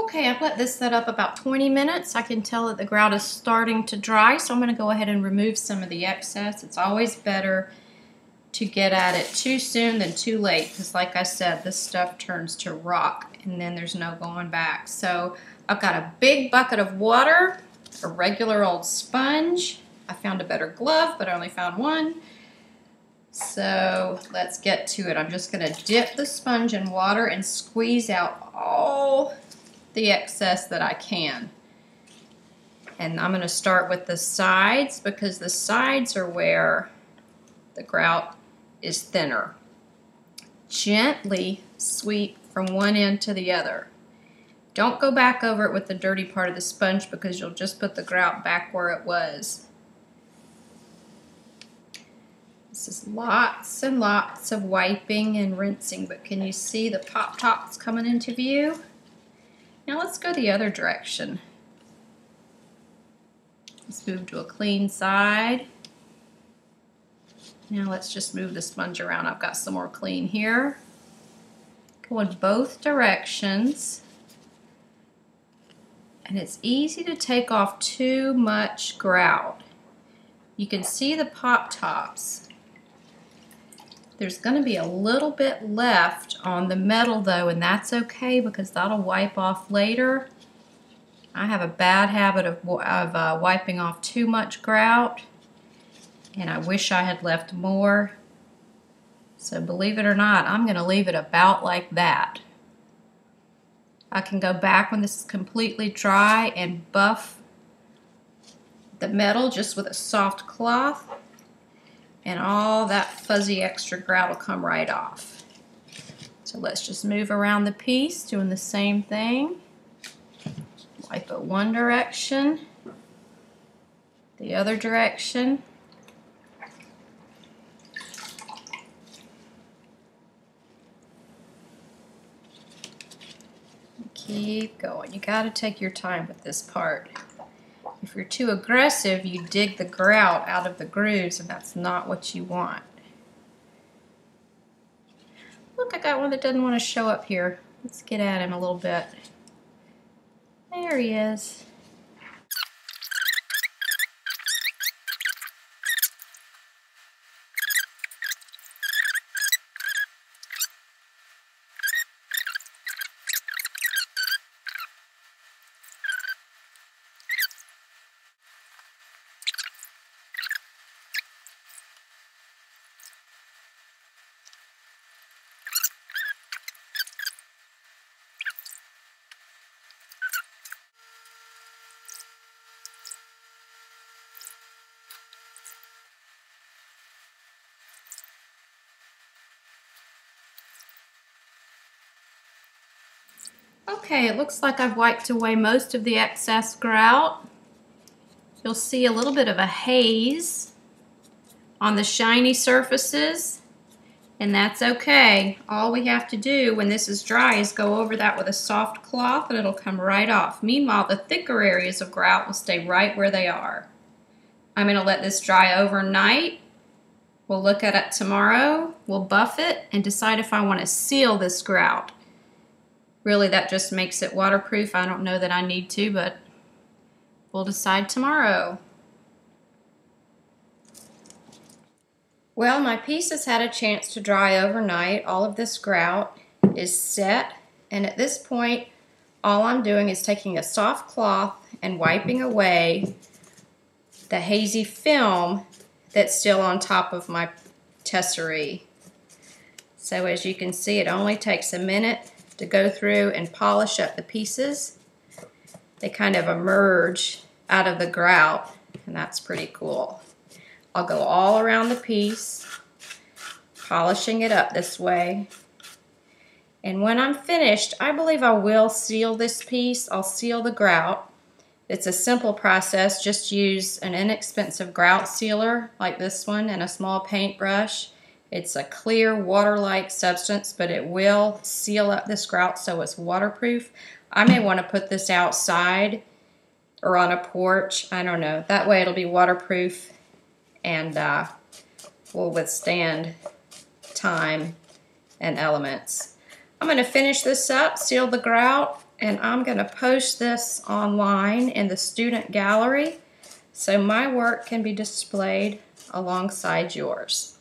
Okay, I've let this set up about 20 minutes. I can tell that the grout is starting to dry, so I'm going to go ahead and remove some of the excess. It's always better to get at it too soon than too late, because like I said, this stuff turns to rock and then there's no going back. So I've got a big bucket of water, a regular old sponge. I found a better glove, but I only found one. So let's get to it. I'm just going to dip the sponge in water and squeeze out all the excess that I can. And I'm going to start with the sides, because the sides are where the grout is thinner. Gently sweep from one end to the other. Don't go back over it with the dirty part of the sponge, because you'll just put the grout back where it was. This is lots and lots of wiping and rinsing, but can you see the pop tops coming into view? Now let's go the other direction. Let's move to a clean side. Now let's just move the sponge around. I've got some more clean here. Go in both directions. And it's easy to take off too much grout. You can see the pop tops. There's going to be a little bit left on the metal though, and that's okay, because that'll wipe off later. I have a bad habit of wiping off too much grout, and I wish I had left more. So believe it or not, I'm going to leave it about like that. I can go back when this is completely dry and buff the metal just with a soft cloth, and all that fuzzy extra grout will come right off. So let's just move around the piece, doing the same thing. Wipe it one direction, the other direction. Keep going. You got to take your time with this part. If you're too aggressive, you dig the grout out of the grooves, and that's not what you want. Look, I got one that doesn't want to show up here. Let's get at him a little bit. There he is. Okay, it looks like I've wiped away most of the excess grout. You'll see a little bit of a haze on the shiny surfaces, and that's okay. All we have to do when this is dry is go over that with a soft cloth, and it'll come right off. Meanwhile, the thicker areas of grout will stay right where they are. I'm going to let this dry overnight. We'll look at it tomorrow. We'll buff it and decide if I want to seal this grout. Really, that just makes it waterproof. I don't know that I need to, but we'll decide tomorrow. Well, my piece has had a chance to dry overnight. All of this grout is set, and at this point, all I'm doing is taking a soft cloth and wiping away the hazy film that's still on top of my tesserae. So as you can see, it only takes a minute to go through and polish up the pieces. They kind of emerge out of the grout, and that's pretty cool. I'll go all around the piece, polishing it up this way. And when I'm finished, I believe I will seal this piece. I'll seal the grout. It's a simple process. Just use an inexpensive grout sealer like this one and a small paintbrush. It's a clear water-like substance, but it will seal up this grout so it's waterproof. I may want to put this outside or on a porch. I don't know. That way it'll be waterproof and will withstand time and elements. I'm going to finish this up, seal the grout, and I'm going to post this online in the student gallery so my work can be displayed alongside yours.